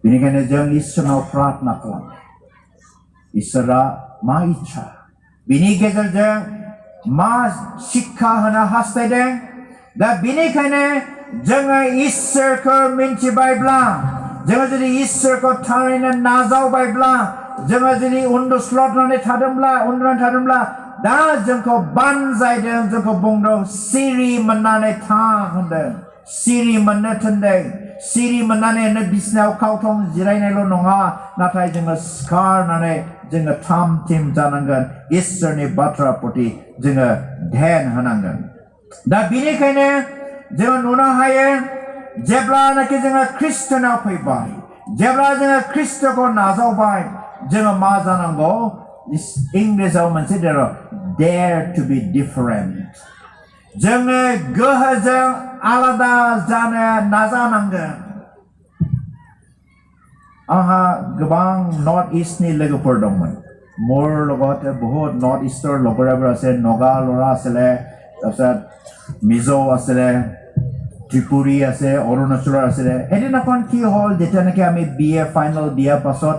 Benikane जों इसोरनाव प्रार्थना खालामो इसोरा मा इच्छा बिनि गेजेरजों मा शिक्षा होनो हास्थायदों दा बेनिखायनो जोङो इसोरखौ मिन्थिबायब्ला जोङो जुदि इसोरखौ थारैनो नाजावबायब्ला जोङो जुदि उन्दुस्लदनानै थादोंब्ला दा जोंखौ बानजायदों जोंखौ बुंदों सिरि मोननानै था होनदों सिरि मोननो थिनदों सिरि मोननानै बिसिनायाव खावथं जिरायनायल' नङा नाथाय जोङो सिखारनानै जोङो थाम थिम जानांगोन इसोरनि बाथ्रा प्रति जोङो ध्यान होनांगोन दा बेनिखायनो जोङो नुनो हायो जेब्लानाखि जोङो ख्रिस्टनाव फैबाय जेब्ला जोङो ख्रिस्टखौ नाजावबाय जोङो मा जानांगौ इंराजियाव मोनसे dare to be different जोङो गोहोजों आलादा जानो नाजानांगोन आंहा गोबां नर्थ इस्टनि लोगोफोर दंमोन মোৰ লগত বহুত নৰ্থ ইষ্টৰ লগৰবোৰ আছে নগা ল'ৰা আছিলে তাৰপিছত মিজো আছিলে ত্ৰিপুৰী আছে অৰুণাচলৰ আছিলে এদিনাখন কি হ'ল যেতিয়া নেকি আমি বিএ ফাইনেল দিয়াৰ পাছত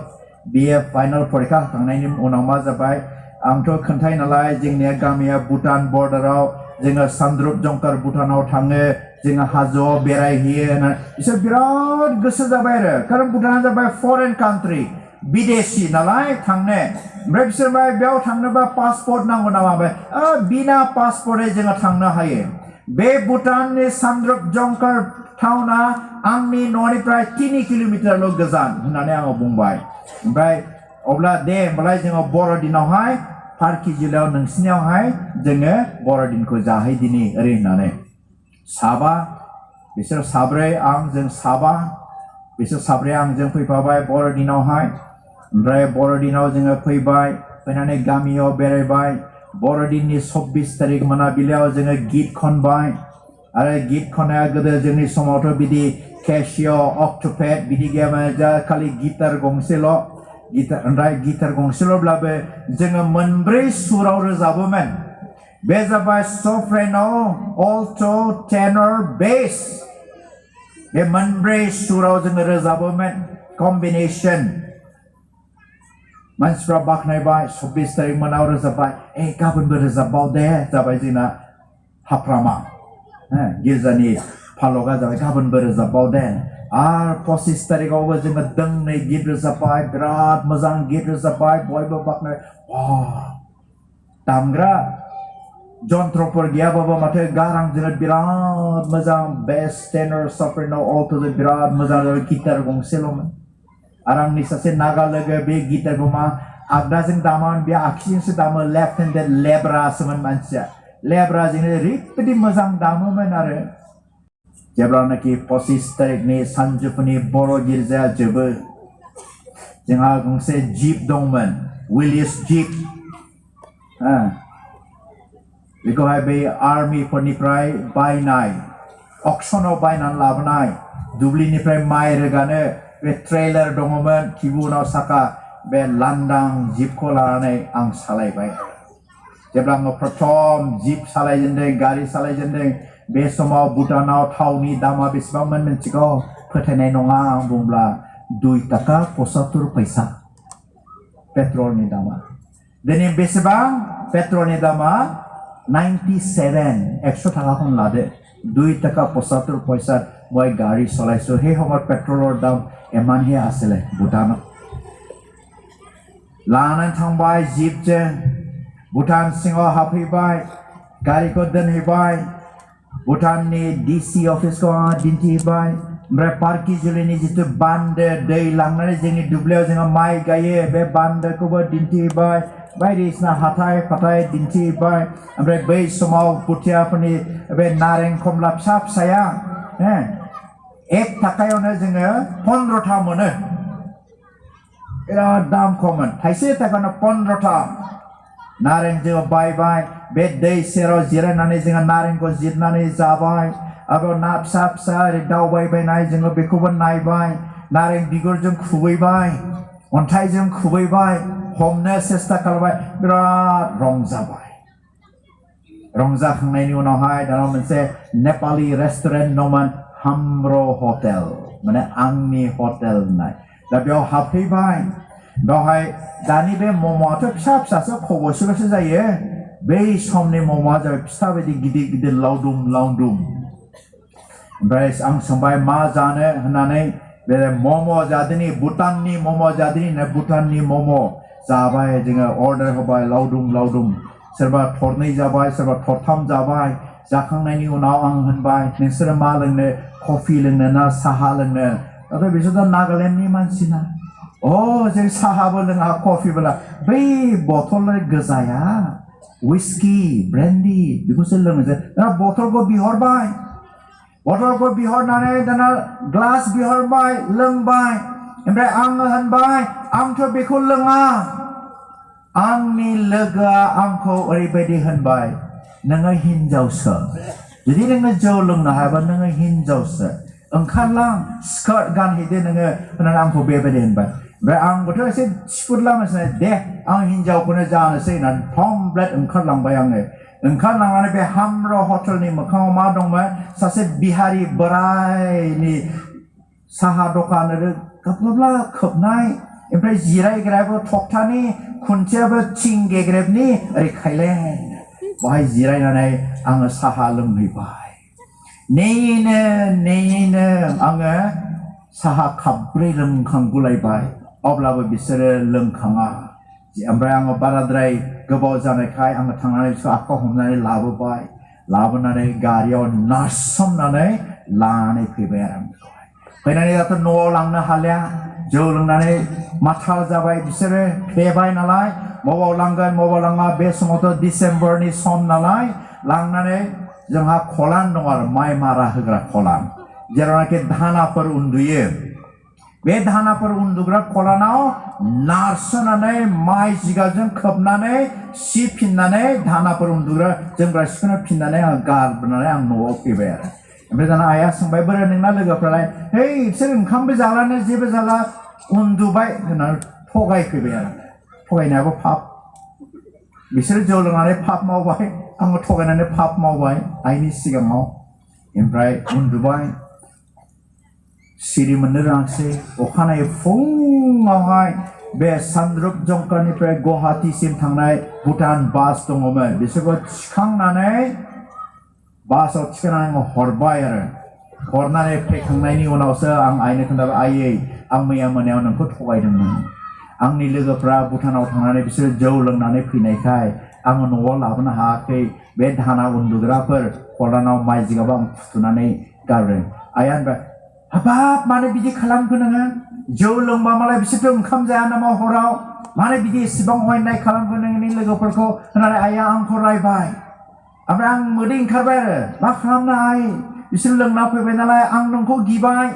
বিএ ফাইনেল পৰীক্ষা होखांनायनि उनाव मा जाबाय आंथ' खोन्थायो नालाय जोंनिया गामिया भुटान बर्डाराव जोङो सान्द्रुप जंकार भुटानाव थाङो जोङो हाजोआव बेरायहैयो बिसोर बिराद गोसो जाबाय आरो कारण भुटाना जाबाय फरेन कान्ट्रि बिदेशी नालाय थांनो ओमफ्राय बिसोर बेयाव थांनोबा पासपोर्ट नांगौ नामा बिना पासपोर्टै जोङो थांनो हायो बे भुटाननि सान्द्रुप जंकार टाउना आंनि न'निफ्राय 3 किल'मिटारल' गोजान होननानै आङो बुंबाय ओमफ्राय अब्ला दे होमबालाय जोङो बर'दिनावहाय पार्कि जिल्लायाव नोंसिनियावहाय जोङो बर'दिनखौ जाहैदिनि ओरै होननानै साबा बिसोर साब्रै जों साबा बिसोर साब्रै आंजों फैफाबाय बर'दिनावहाय ओमफ्राय बर'दिनाव जोङो फैबाय फैनानै गामियाव बेरायबाय बर'दिननि 24 तारिख मोनाबिलियाव जोङो गित खनबाय आरो गित खननाया गोदो जोंनि समावथ' बिदि केसिय' अक्ट'पेड बिदि गैयामोन जा खालि गिटार गंसेल' ओमफ्राय गिटार गंसेल'ब्लाबो जोङो मोनब्रै सुराव रोजाबोमोन बे जाबाय सफ्रेनो अल्ट' टेनर बेस बे मोनब्रै सुराव जोङो रोजाबोमोन कम्बिनेसन मानसिफ्रा बाख्नायबाय 24 तारिख मोनाव रोजाबबाय गाबोनबो रोजाबबाव दे जाबाय जोंना हाफ्रामा गिर्जानि फालगा जाबाय गाबोनबो रोजाबबाव दे आरो 25 तारिखआवबो जोङो दोंनै गित रोजाबबाय बिराद मोजां गित रोजाबबाय बयबो बाख्नाय दामग्रा जन्त्रफोर गैयाबाबो माथो गारांजों बिराद मोजां बेस टेनर सफ्रेनो अल्ट'जों बिराद मोजां गिटार गंसेल'मोन आरो आंनि सासे नागा लोगो बे गिटारखौ मा आगदाजों दामामोन बे आगसिजोंसो दामो लेफ्ट हेन्डेड लेब्रासोमोन मानसिया लेब्राजोंनो ओरैबायदि मोजां दामोमोन आरो जेब्लानाखि 25 तारिखनि सानजौफुनि बर' गिर्जाया जोबो जोंहा गंसे जिप दंमोन विलिस जिप बेखौहाय बे आर्मिफोरनिफ्राय बायनाय अक्सनाव बायनानै लाबोनाय दुब्लिनिफ्राय माइ रोगानो बे ट्रेलार दङमोन खिबु उनाव साखा बे लांदां जिपखौ लानानै आं सालायबाय जेब्ला आङो प्रथम जिप सालायजेनदों गारि सालायजेनदों बे समाव भुटानाव थावनि दामा बेसेबांमोन मिन्थिगौ फोथायनाय नङा आं बुंब्ला 2 टाका 75 पैसा पेट्रलनि दामा दिनै बेसेबां पेट्रलनि दामा 97 100 टाकाखौनो लादो 2 टाका 75 पैसा মই गाड़ी चलाइছো সেই সময়ত পেট্ৰলৰ দাম এমানহে আছিল ভুটানত लानानै थांबाय जिपजों भुटान सिङाव हाबहैबाय गारिखौ दोनहैबाय भुटाननि डिसि अफिसखौ दिन्थिबाय ओमफ्राय पार्कि जुलिनि जितु बान्दो दै लांनानै जोंनि दुब्लियाव जोङो माइ गायो बे बान्दोखौबो दिन्थिबाय बायदिसिना हाथाय फाथाय दिन्थिबाय ओमफ्राय बै समाव भुटियाफोरनि बे नारें खमला फिसा फिसाया 1 टाकायावनो जोङो 15 टा मोनो बिराद दाम खममोन थाइसे टाकानो 15 टा नारें जोङो बायबाय बे दै सेराव जिरायनानै जोङो नारेंखौ जिरनानै जाबाय आरो ना फिसा फिसा ओरै दावबायबायनाय जोङो बेखौबो नायबाय नारें बिगुरजों खुबैबाय अन्थाइजों खुबैबाय हमनो सेस्था खालामबाय बिराद रंजाबाय रंजाखांनायनि उनावहाय दाना मोनसे नेपाली रेस्टुरेन्ट दंमोन हाम्रो हटेल माने आंनि हटेल होननाय दा बेयाव हाबफैबाय बेवहाय दानि बे मम'आथ' फिसा फिसासो खब'सेल'सो जायो बै समनि मम'आ जाबाय फिसा बायदि गिदिर गिदिर लावदुम लावदुम ओमफ्राय आं सोंबाय मा जानो होननानै बे मम' जादोनि भुटाननि मम' जादोनि भुटाननि मम' जाबाय जोङो अर्डार होबाय लावदुम लावदुम सोरबा थरनै जाबाय सोरबा थरथाम जाबाय जाखांनायनि उनाव आं होनबाय नोंसोरो मा लोंनो कफि लोंनो ना साहा लोंनो नाथाय बिसोरथ' नागालेण्डनि मानसि ना जों साहाबो लोङा कफिबो लोङा बै बथल गोजाया whiskey brandy बेखौसो लोङो दा बथलखौ बिहरबाय बथलखौ बिहरनानै दाना ग्लास बिहरबाय लोंबाय ओमफ्राय आङो होनबाय आंथ' बेखौ लोङा आंनि लोगोआ आंखौ ओरैबायदि होनबाय नोङो हिनजावसो जुदि नोङो जौ लोंनो हायाबा नोङो हिनजावसो ओंखारलां स्कार्ट गानहैदो नोङो होननानै आंखौ बेबायदि होनबाय ओमफ्राय आंबोथ' एसे थिफुदला मोनसे दे आं हिनजावखौनो जानोसै होननानै थमब्लेट ओंखारलांबाय आङो ओंखारलांनानै बे हाम्र हटेलनि मोखाङाव मा दंमोन सासे बिहारि बोरायनि साहा दखान खोबला खोबनाय ओमफ्राय जिरायग्रायाबो थखथानि खुन्थियाबो थिं गेग्रेबनि ओरै खायलें बाहाय जिरायनानै आङो साहा लोंहैबाय नेयैनो आङो साहा खाब्रै लोंखांगुलायबाय अब्लाबो बिसोरो लोंखाङा ओमफ्राय आङो बाराद्राय गोबाव जानायखाय आङो थांनानै बिसोर आखाइ हमनानै लाबोनानै गारियाव नारसोमनानै लानानै फैबाय आरो आंखौहाय फैनानै दाथ' न'आव लांनो हालिया जौ लोंनानै माथाल जाबाय बिसोरो फेबाय नालाय मबाव लांगोन मबाव लाङा बे समावथ' डिसेम्बरनि सम नालाय लांनानै जोंहा खलान दं आरो माइ मारा होग्रा खलान जेरावनाखि धानाफोर उन्दुयो बे धानाफोर उन्दुग्रा खलानाव नारसोनानै माइ जिगाबजों खोबनानै सिफिननानै धानाफोर उन्दुग्रा जोमग्रा सिखौनो फिननानै आं गारबोनानै आं न'आव फैबाय आरो ओमफ्राय दाना आइया सोंबाय बोरै नोंना लोगोफ्रालाय है बिसोर ओंखामबो जालानो जेबो जाला उन्दुबाय होननानै थगायफैबाय आरो थगायनायाबो पाप बिसोरो जौ लोंनानै पाप मावबाय आङो थगायनानै पाप मावबाय आइनि सिगाङाव ओमफ्राय उन्दुबाय सिरि मोननो रोङासै अखानायै फुङावहाय बे सान्द्रुप जंकारनिफ्राय गुवाहाटीसिम थांनाय भुटान बास दङमोन बिसोरखौ थिखांनानै बासाव थिखांनानै आङो हरबाय आरो हरनानै फैखांनायनि उनावसो आं आइनो खोन्थाबाय आइयै आं मैया मोनायाव नोंखौ थगायदोंमोन आंनि लोगोफ्रा भुटानाव थांनानै बिसोर जौ लोंनानै फैनायखाय आङो न'आव लाबोनो हायाखै बे धाना उन्दुग्राफोर खलानाव माइ जिगाबाव आं फुथुनानै गारदों आइया होनबाय हाबाब मानो बिदि खालामखो नोङो जौ लोंबा मालाय बिसोरथ' ओंखाम जाया नामा हराव मानो बिदि इसेबां अयनाय खालामखो नोंनि लोगोफोरखौ होननानै आइया आंखौ रायबाय ओमफ्राय आं मोदै ओंखारबाय आरो मा खालामनो आइ बिसोर लोंना फैबाय नालाय आं नोंखौ गिबाय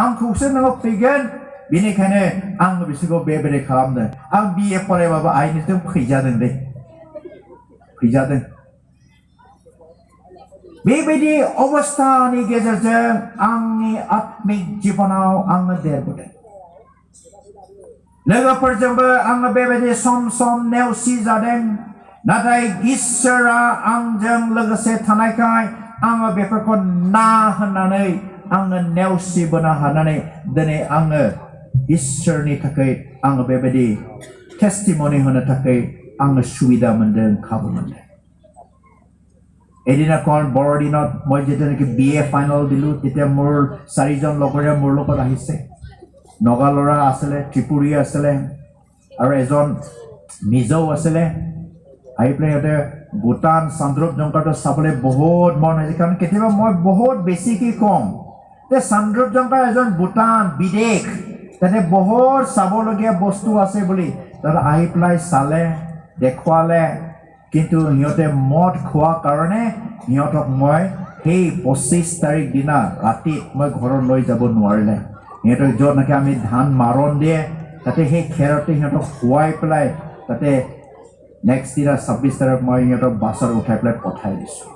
आंखौसो नोङो फैगोन बेनिखायनो आं बिसोरखौ बेबायदि खालामदों आं BA फरायबाबो आइनिजों फैजादों दे फैजादों बेबायदि अबस्थानि गेजेरजों आंनि आत्मिक जिबनाव आङो देरबोदों लोगोफोरजोंबो आङो बेबायदि सम सम नेवसि जादों नाथाय इसोरा आंजों लोगोसे थानायखाय आङो बेफोरखौ ना होननानै आङो नेवसिबोनो हानानै दिनै आङो इसोरनि थाखाय आङो बेबायदि टेस्टिमनि होनो थाखाय आङो सुबिदा मोनदों खाबु मोनदों এদিনাখন বৰদিনত মই যেতিয়ানেকি BA ফাইনেল দিলোঁ তেতিয়া মোৰ 4জন লগৰীয়া মোৰ লগত আহিছে নগা ল'ৰা আছিলে ত্ৰিপুৰীয়া আছিলে আৰু এজন মিজো আছিলে আহি পেলাই সিহঁতে ভূটান চান্দ্ৰুপ জংকাৰটো চাবলৈ বহুত মন হৈছে কাৰণ কেতিয়াবা মই বহুত বেছিকৈ কম যে চান্দ্ৰুপ জংকাৰ এজন ভূটান বিদেশ তাতে বহুত চাবলগীয়া বস্তু আছে বুলি তাত আহি পেলাই চালে দেখুৱালে কিন্তু সিহঁতে মদ খোৱা কাৰণে সিহঁতক মই সেই 25 তাৰিখ দিনা ৰাতি মই ঘৰত লৈ যাব নোৱাৰিলে সিহঁতক য'ত নাকি আমি ধান মাৰণ দিয়ে তাতে সেই খেৰতে সিহঁতক খুৱাই পেলাই তাতে নেক্সট দিনা 26 তাৰিখ মই সিহঁতক বাছত উঠাই পেলাই পঠাই দিছোঁ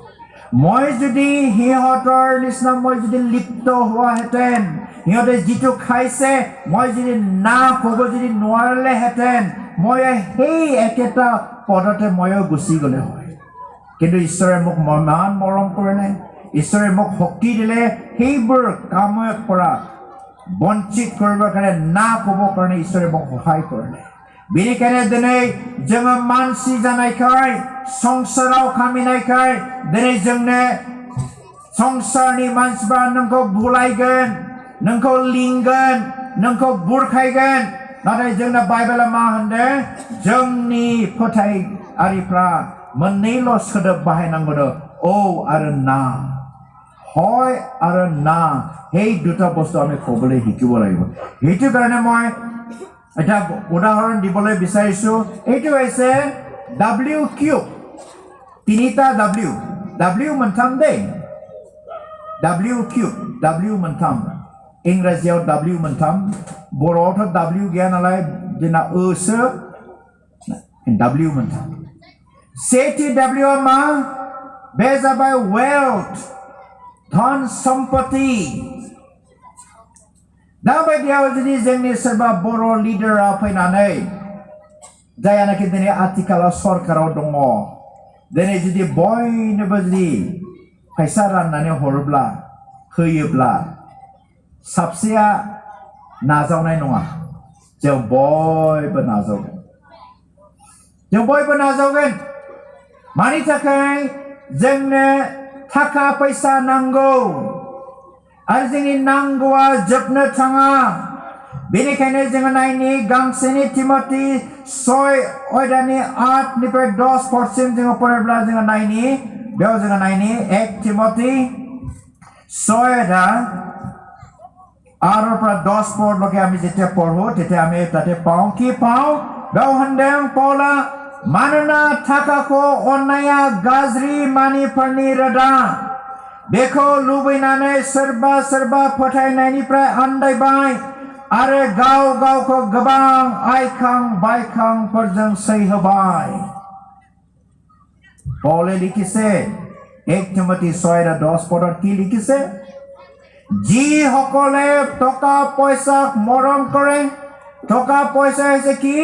মই যদি সিহঁতৰ নিচিনা মই যদি লিপ্ত হোৱাহেঁতেন সিহঁতে যিটো খাইছে মই যদি না ক'ব যদি নোৱাৰিলেহেঁতেন মই সেই একেটা পদতে ময়ো গুচি গ'লে হয় কিন্তু ঈশ্বৰে মোক ইমান মৰম কৰিলে ঈশ্বৰে মোক শক্তি দিলে সেইবোৰ কাম কৰা বঞ্চিত কৰিবৰ কাৰণে না ক'ব কাৰণে ঈশ্বৰে মোক সহায় কৰিলে बेनिखायनो दिनै जोङो मानसि जानायखाय संसाराव खामिनायखाय दिनै जोंनो संसारनि मानसिफ्रा नोंखौ बुलायगोन नोंखौ लिंगोन नोंखौ बुरखायगोन नाथाय जोंना बाइबेला मा होनदों जोंनि फोथायारिफ्रा मोननैल' सोदोब बाहायनांगौ औ आरो ना হয় আৰু না এই দুটা বস্তু আমি ক'বলৈ শিকিব লাগিব সেইটো কাৰণে মই এটা উদাহৰণ দিবলৈ বিচাৰিছো এইটো হৈছে WQ তিনিটা W मोनथाम দেই WQ W मोनथाम इंराजियाव W मोनथाम बर'आवथ' W गैया नालाय जोंना सो W मोनथाम सेथि W आ मा बे जाबाय वेल्थ धन सम्पत्ति दा बायदियाव जुदि जोंनि सोरबा बर' लिडारा फैनानै जायानाखि दिनै आथिखालाव सरकाराव दङ दिनै जुदि बयनोबो जुदि फैसा राननानै हरोब्ला होयोब्ला साबसेया नाजावनाय नङा जों बयबो नाजावगोन मानि थाखाय जोंनो थाखा फैसा नांगौ आरो जोंनि नांगौआ जोबनो थाङा बेनिखायनो जोङो नायनि गांसेनि तिमथि 6:8-10 जोङो फरायब्ला जोङो नायनि बेयाव जोङो नायनि 1 तिमथि 6:8-10 আমি যেতিয়া পঢ়ো তেতিয়া আমি তাতে পাওঁ কি পাওঁ बेयाव होनदों पौला मानोना थाखाखौ अननाया गाज्रि मानिफोरनि रोदा बेखौ लुबैनानै सोरबा फोथायनायनिफ्राय आन्दायबाय आरो गाव गावखौ गोबां आइखां बायखांफोरजों सैहोबाय पौले लिखिছে 1 तिमथि 6:10 কি লিখিছে যি সকলে টকা পয়সা মৰম কৰে টকা পয়সা হৈছে কি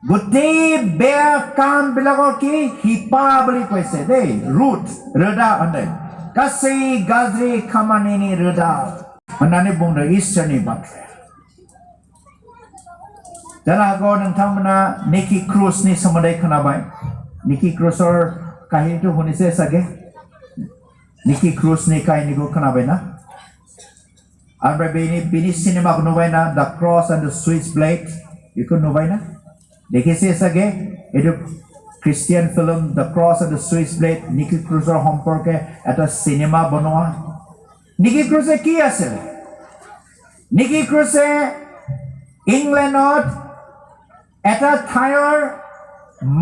গোটেই বেয়া কাম বিলাকৰ কি হিপা বুলি কৈছে দেই ৰুট रोदा होनदों गासै गाज्रि खामानिनि रोदा होननानै बुंदों इसोरनि बाथ्राया जानो हागौ नोंथांमोना निकी क्रुजनि सोमोन्दै खोनाबाय निकी क्रुजर काहिनीखौ শুনিছে सागे निकी क्रुजनि काहिनीखौ खोनाबायना ओमफ्राय बेनि सिनेमाखौ नुबायना द cross and the switch blade बेखौ नुबायना দেখিছে सागे एटु Christian film The Cross and the Swiss Blade Nicky Cruzৰ সম্পৰ্কে এটা সিনেমা বনোৱা নিকি ক্ৰুজে কি আছিল নিকি ক্ৰুজে ইংলেণ্ডত এটা ঠাইৰ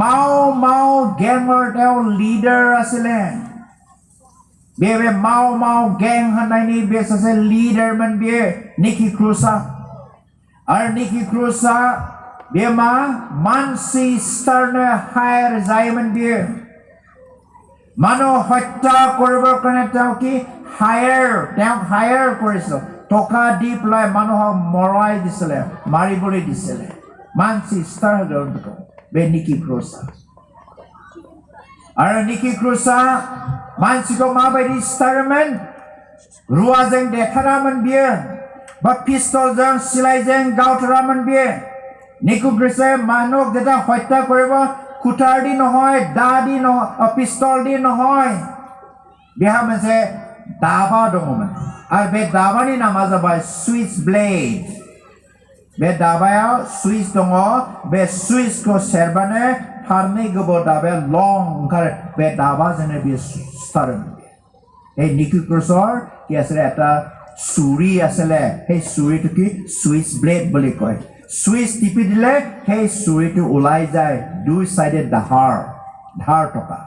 মাও গেঙৰ তেওঁ লিডাৰ আছিল बेबे माव गैंग होननायनि बे सासे लिडारमोन बे निकी क्रुजआ आरो निकी क्रुजआ बे मा मानसि स्टारनो हायर जायोमोन बे मानो हत्या কৰিবৰ কাৰণে তেওঁ কি হায়াৰ কৰিছিল টকা দি পেলাই মানুহক মৰাই দিছিলে মাৰিবলৈ দিছিলে মানসি স্টাৰ बे निकी क्रुजआ आरो निकी क्रुजआ मानसिखौ माबायदि स्टारमोन रुवाजों देथारामोन बियो बा पिस्तलजों सिलाइजों गावथारामोन बियो निकी क्रुजआ मानक जेटा हत्या কৰিব कुटार दि নহয় दा दि নহয় पिस्तल दि নহয় बेहा मोनसे दाबा दङमोन आरो बे दाबानि नामा जाबाय सुइच ब्लेड बे दाबायाव सुइच दङ बे सुइचखौ सेरबानो फारनै गोबौ दाबाया लं ओंखारो बे दाबाजोंनो बे स्टारमोन এই নিকি ক্ৰুজৰ কি আছিল এটা ছুৰী আছিল সেই ছুৰীটো কি সুইচ ব্লেড বুলি কয় সুইচ টিপি দিলে সেই ছুৰীটো ওলাই যায় দুই সাইডে ধাৰ টকা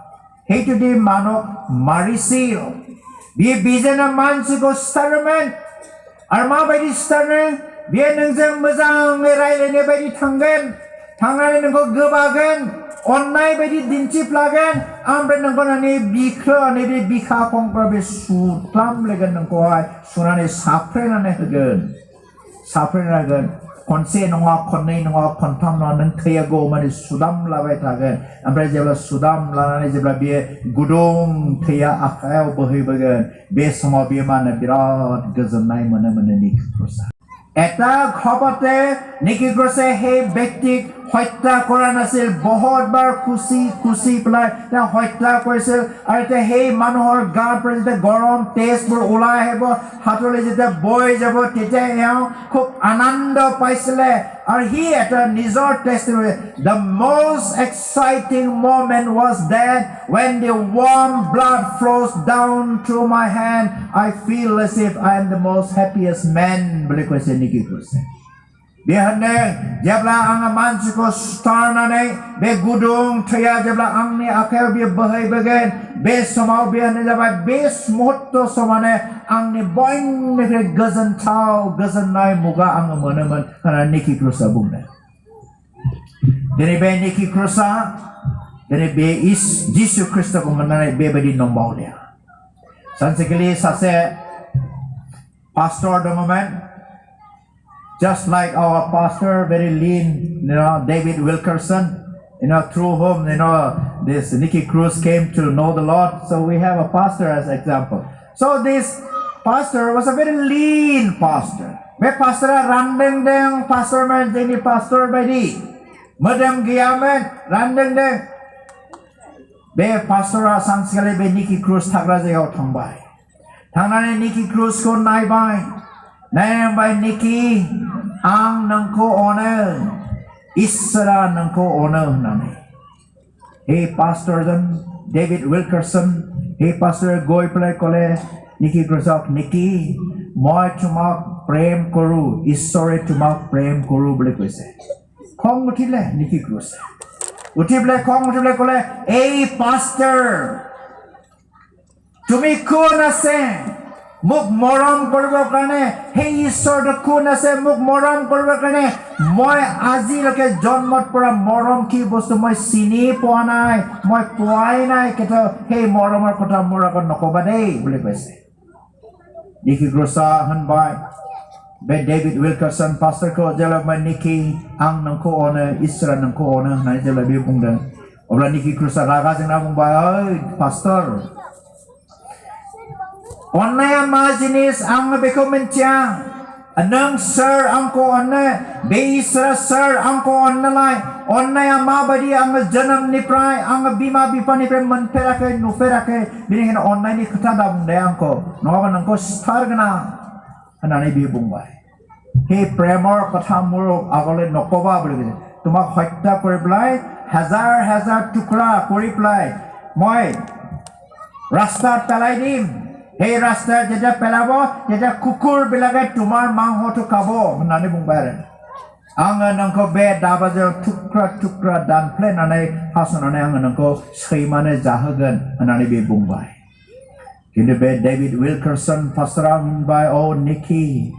সেইটো দি মানক মাৰিছিল बे बिजोंनो मानसिखौ स्टारमोन आरो माबायदि स्टारमोन बे नोंजों मोजाङै रायलायनाय बायदि थांनानै नोंखौ गोबागोन अन्नाय बायदि दिन्थिफ्लागोन ओमफ्राय नोंखौ नोंनि बिखो नैबे बिखा खंखर बे सुफ्लामलायगोन नोंखौहाय सुनानै साफ्रेनानै होगोन खनसे नङा खननै नङा खनथाम नङा नों थैयागौ माने सुदाम लाबाय थागोन ओमफ्राय जेब्ला सुदाम लानानै जेब्ला बेयो गुदुं थैया आखायाव बोहैबोगोन बे समाव बेयो माने बिराद गोजोननाय मोनो निकि क्रसा এটা খবতে নিকি ক্রসে হে ব্যক্তি হত্যা কৰা নাছিল বহুতবাৰ খুচি পেলাই তেওঁ হত্যা কৰিছিল আৰু এতিয়া সেই মানুহৰ গাৰ পৰা যেতিয়া গৰম তেজবোৰ ওলাই আহিব হাতলৈ যেতিয়া বৈ যাব তেতিয়া এওঁ খুব আনন্দ পাইছিলে আৰু হি এটা নিজৰ টেষ্টিমনি the most exciting moment was that when the warm blood flows down through my hand I feel as if I am the most happiest man বুলি কৈছে নিকি ক্রসে Bihanne jabla ang mansiko starnane be gudung thaya jabla angni akhel bi bahai bagen be somau bihanne jaba be smotto somane angni boin me gazan tau gazan nai muga ang monaman kana niki crosa bungna dene be niki crosa dene be is Jisu Christ ko manane be badi nombau dia sansekali sase pastor the moment just like our pastor, very lean, David Wilkerson, through whom, this Nicky Cruz came to know the Lord. So we have a pastor as example. So this pastor was a very lean pastor. Be pastor randeng deng pastor man jadi pastor badi. Madam giamen randeng deng. Be pastor sang sekali be Nicky Cruz thagra jaya thangbai. Thangnane Nicky Cruz ko nai bai. Nai bai Nicky ang nangko honor Isra nangko honor nane. Hey pastor then David Wilkerson, hey pastor goi play kole Nicky Cruzak Nicky moi tumak prem koru Isore tumak prem koru bole koise. Khong uthile Nicky Cruz. Uthile khong uthile kole hey pastor tumi kon ase মোক মৰম কৰিবৰ কাৰণে সেই ঈশ্বৰ কোন আছে মোক মৰম কৰিবৰ কাৰণে মই আজিলৈকে জন্মত পৰা মৰম কি বস্তু মই চিনি পোৱা নাই মই পোৱাই নাই কেতিয়া সেই মৰমৰ কথা মোৰ আগত নকবা দেই বুলি কৈছে নিকি ক্রসা হনবাই be David Wilkerson pastor ko jala ma Nicky ang nangko ona Isra nangko ona na jala bi bungda obla Nicky Cruzak raga jeng na bungbai oi pastor Onnai ama jenis ang beko mencia anang sir angko onnai be Isra sir angko onnai onnai ama badi ang janam ni prai ang bima bipa ni prai menperake nuferake bining onnai ni kata da bung dai angko noga nangko stargna anani bi bungbai he premor katha mur agole nokoba boli tumak hত্যা kori blai হাজাৰ টুকৰা kori blai moi rasta pelai dim Hey rasta jeda pelabo jeda kukur bilage tumar manghoto kabo nani bungbare anga nangko be dabaje tukra dan plan anai hasonane anga nangko scheimane jahagan nani be bungbai kinde be David Wilkerson pastoram by Nicky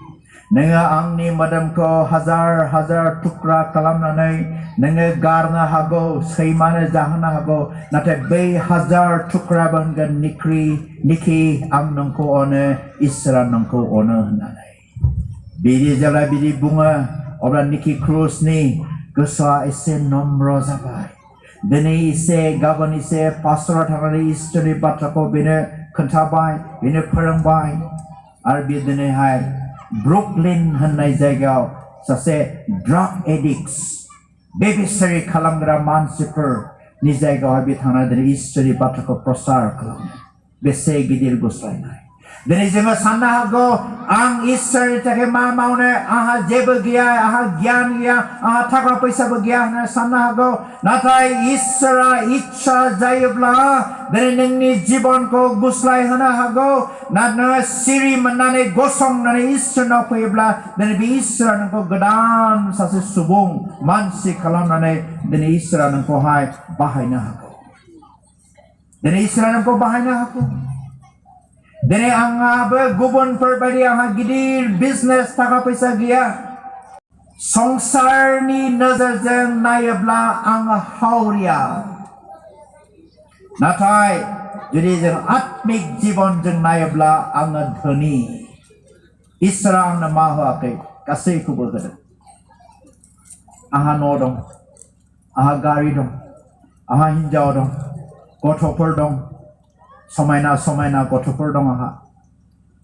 Nenga angni madam ko hazar tukra kalam nanai nenga garna hago scheimane jahana hago nate be hazar tukra bangan Nicky ang nangko one Isra nangko one nanai bidi jala bidi bunga obra Nicky Cruz ni gosa ise nombro zabai dene ise gaban ise pastor thangari istri batrako bine khantabai bine pharangbai ar bidene hai Brooklyn hanai jagao sase drug addicts babysitting kalamdra mansipur ni jagao abi thana dere istri batrako prosar kalam bese gidir goslainai dene jema sanna hago ang istri take ma maune aha jebe gya aha gyan gya aha thaka paisa gya na sanna hago natai Isra ichha jayobla dene ningni jibon ko guslai hana hago na siri manane gosong nane Isra na payobla dene bi Isra nangko gadan sase subung mansi kalam nane dene Isra nangko hai bahai na hago dene Isra nangko bahai na hago dene anga be gubon perbadi anga gidir business taka paisa gya songsar ni nazar jeng nayabla anga hauria natai jadi jeng atmik jibon jeng nayabla anga dhani Isra ang namahu ake kasih kubur gada aha no dong, aha gari dong, aha hinjau dong, gotopur dong, समायना समायना गथ'फोर दं आंहा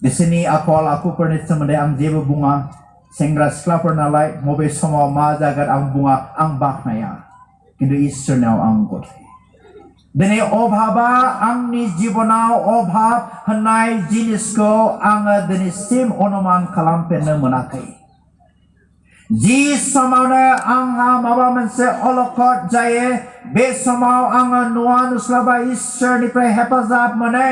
बिसोरनि आखल आखुफोरनि सोमोन्दै आं जेबो बुङा सेंग्रा सिख्लाफोर नालाय बबे समाव मा जागोन आं बुङा आं बाख्नाया खिन्थु इसोरनाव आं गथायो दिनै अभाबा आंनि जिबनाव अभाब होननाय जिनिसखौ आङो दिनैसिम अनुमान खालामफेरनो मोनाखै जि समावनो आंहा माबा मोनसे अलखद जायो बे समाव आङो नुवा नुस्लाबा इसोरनिफ्राय हेफाजाब मोनो